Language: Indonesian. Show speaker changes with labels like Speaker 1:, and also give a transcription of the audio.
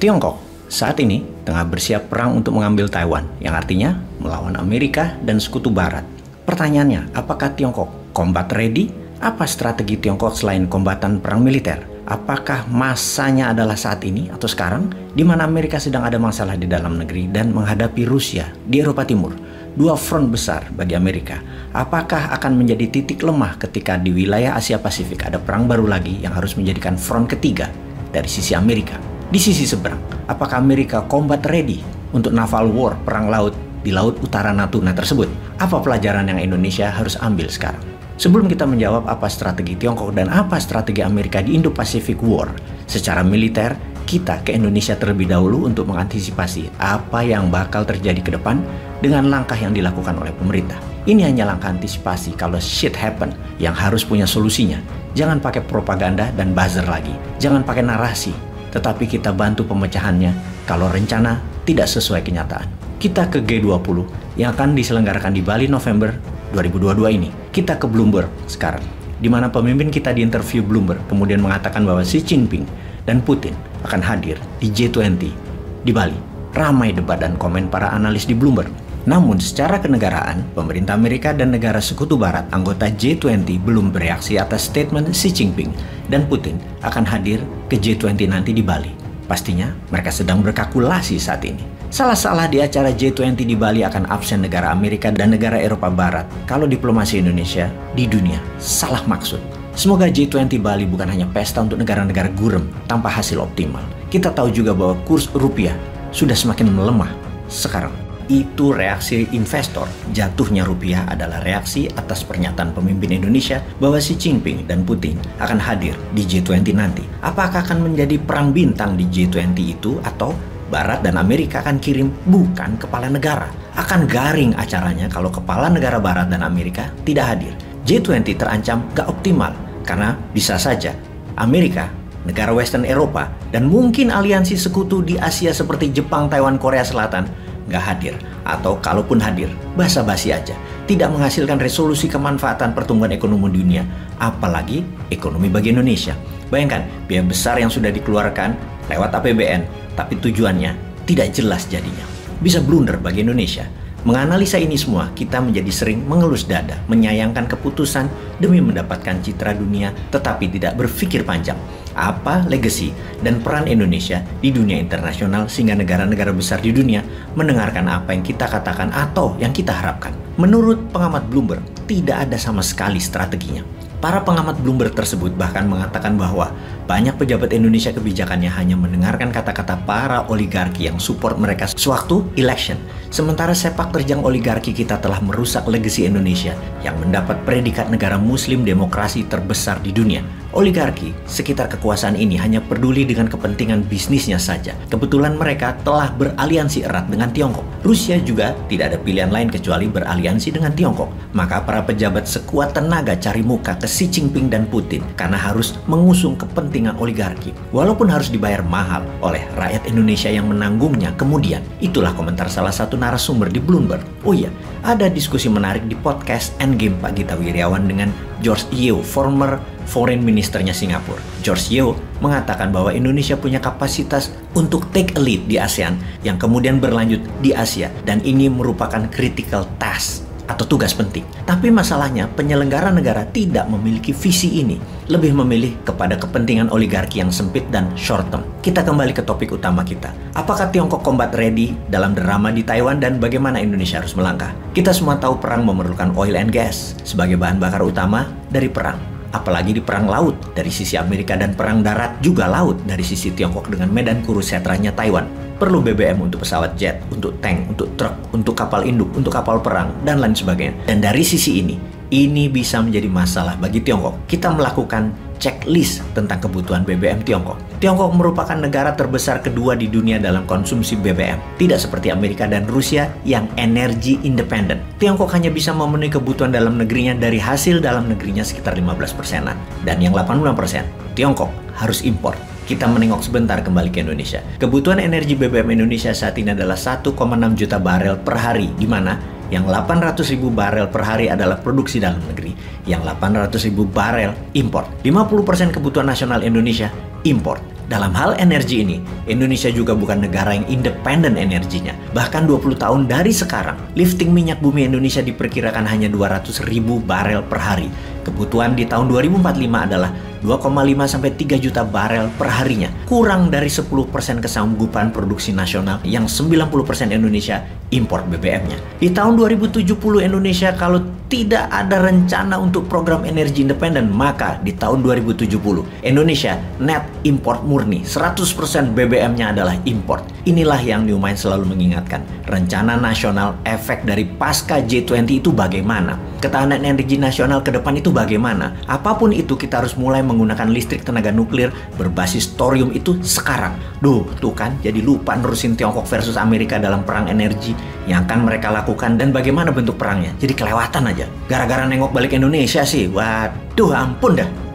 Speaker 1: Tiongkok saat ini tengah bersiap perang untuk mengambil Taiwan, yang artinya melawan Amerika dan Sekutu Barat. Pertanyaannya, apakah Tiongkok combat ready? Apa strategi Tiongkok selain kombatan perang militer? Apakah masanya adalah saat ini atau sekarang, di mana Amerika sedang ada masalah di dalam negeri dan menghadapi Rusia di Eropa Timur? Dua front besar bagi Amerika. Apakah akan menjadi titik lemah ketika di wilayah Asia Pasifik ada perang baru lagi yang harus menjadikan front ketiga dari sisi Amerika? Di sisi seberang, apakah Amerika combat ready untuk naval war, perang laut di Laut Utara Natuna tersebut? Apa pelajaran yang Indonesia harus ambil sekarang? Sebelum kita menjawab apa strategi Tiongkok dan apa strategi Amerika di Indo-Pacific War secara militer, kita ke Indonesia terlebih dahulu untuk mengantisipasi apa yang bakal terjadi ke depan dengan langkah yang dilakukan oleh pemerintah. Ini hanya langkah antisipasi kalau shit happen yang harus punya solusinya. Jangan pakai propaganda dan buzzer lagi. Jangan pakai narasi, tetapi kita bantu pemecahannya kalau rencana tidak sesuai kenyataan. Kita ke G20 yang akan diselenggarakan di Bali November 2022 ini. Kita ke Bloomberg sekarang, di mana pemimpin kita diinterview Bloomberg kemudian mengatakan bahwa Xi Jinping dan Putin akan hadir di G20 di Bali. Ramai debat dan komen para analis di Bloomberg. Namun secara kenegaraan, pemerintah Amerika dan negara Sekutu Barat anggota G20 belum bereaksi atas statement Xi Jinping dan Putin akan hadir ke G20 nanti di Bali. Pastinya mereka sedang berkalkulasi saat ini. Salah-salah di acara G20 di Bali akan absen negara Amerika dan negara Eropa Barat kalau diplomasi Indonesia di dunia salah maksud. Semoga G20 Bali bukan hanya pesta untuk negara-negara gurem tanpa hasil optimal. Kita tahu juga bahwa kurs rupiah sudah semakin melemah sekarang. Itu reaksi investor. Jatuhnya rupiah adalah reaksi atas pernyataan pemimpin Indonesia bahwa Xi Jinping dan Putin akan hadir di G20 nanti. Apakah akan menjadi perang bintang di G20 itu atau Barat dan Amerika akan kirim bukan kepala negara? Akan garing acaranya kalau kepala negara Barat dan Amerika tidak hadir. G20 terancam gak optimal karena bisa saja Amerika, negara Western Eropa, dan mungkin aliansi sekutu di Asia seperti Jepang, Taiwan, Korea Selatan nggak hadir, atau kalaupun hadir, basa-basi aja, tidak menghasilkan resolusi kemanfaatan pertumbuhan ekonomi dunia, apalagi ekonomi bagi Indonesia. Bayangkan, biaya besar yang sudah dikeluarkan lewat APBN, tapi tujuannya tidak jelas jadinya. Bisa blunder bagi Indonesia. Menganalisa ini semua, kita menjadi sering mengelus dada, menyayangkan keputusan demi mendapatkan citra dunia, tetapi tidak berpikir panjang. Apa legacy dan peran Indonesia di dunia internasional sehingga negara-negara besar di dunia mendengarkan apa yang kita katakan atau yang kita harapkan. Menurut pengamat Bloomberg, tidak ada sama sekali strateginya. Para pengamat Bloomberg tersebut bahkan mengatakan bahwa banyak pejabat Indonesia kebijakannya hanya mendengarkan kata-kata para oligarki yang support mereka sewaktu election. Sementara sepak terjang oligarki kita telah merusak legasi Indonesia yang mendapat predikat negara muslim demokrasi terbesar di dunia. Oligarki sekitar kekuasaan ini hanya peduli dengan kepentingan bisnisnya saja. Kebetulan mereka telah beraliansi erat dengan Tiongkok. Rusia juga tidak ada pilihan lain kecuali beraliansi dengan Tiongkok. Maka para pejabat sekuat tenaga cari muka ke Xi Jinping dan Putin karena harus mengusung kepentingan oligarki. Walaupun harus dibayar mahal oleh rakyat Indonesia yang menanggungnya kemudian. Itulah komentar salah satu narasumber di Bloomberg. Oh iya, ada diskusi menarik di podcast Endgame Pak Gita Wirjawan dengan George Yeo, former foreign ministernya Singapura. George Yeo mengatakan bahwa Indonesia punya kapasitas untuk take a lead di ASEAN yang kemudian berlanjut di Asia, dan ini merupakan critical task atau tugas penting. Tapi masalahnya penyelenggara negara tidak memiliki visi ini, lebih memilih kepada kepentingan oligarki yang sempit dan short term. Kita kembali ke topik utama kita. Apakah Tiongkok combat ready dalam drama di Taiwan dan bagaimana Indonesia harus melangkah? Kita semua tahu perang memerlukan oil and gas sebagai bahan bakar utama dari perang. Apalagi di perang laut dari sisi Amerika dan perang darat juga laut dari sisi Tiongkok dengan medan Kurusetranya Taiwan. Perlu BBM untuk pesawat jet, untuk tank, untuk truk, untuk kapal induk, untuk kapal perang, dan lain sebagainya. Dan dari sisi ini bisa menjadi masalah bagi Tiongkok. Kita melakukan checklist tentang kebutuhan BBM Tiongkok. Tiongkok merupakan negara terbesar kedua di dunia dalam konsumsi BBM. Tidak seperti Amerika dan Rusia yang energi independen. Tiongkok hanya bisa memenuhi kebutuhan dalam negerinya dari hasil dalam negerinya sekitar 15%-an. Dan yang 85% Tiongkok harus impor. Kita menengok sebentar kembali ke Indonesia. Kebutuhan energi BBM Indonesia saat ini adalah 1,6 juta barel per hari, di mana yang 800.000 barel per hari adalah produksi dalam negeri, yang 800.000 barel impor. 50% kebutuhan nasional Indonesia impor. Dalam hal energi ini, Indonesia juga bukan negara yang independen energinya. Bahkan 20 tahun dari sekarang, lifting minyak bumi Indonesia diperkirakan hanya 200.000 barel per hari. Kebutuhan di tahun 2045 adalah 2,5-3 juta barel per harinya. Kurang dari 10% kesanggupan produksi nasional yang 90% Indonesia impor BBM-nya. Di tahun 2070 Indonesia kalau tidak ada rencana untuk program energi independen, maka di tahun 2070 Indonesia net import murni, 100% BBM-nya adalah import. Inilah yang New Mind selalu mengingatkan. Rencana nasional efek dari pasca G20 itu bagaimana? Ketahanan energi nasional ke depan itu bagaimana? Apapun itu kita harus mulai menggunakan listrik tenaga nuklir berbasis thorium itu sekarang. Tuh kan, jadi lupa nerusin Tiongkok versus Amerika dalam perang energi yang akan mereka lakukan dan bagaimana bentuk perangnya. Jadi kelewatan aja. Gara-gara nengok balik Indonesia sih, waduh ampun dah.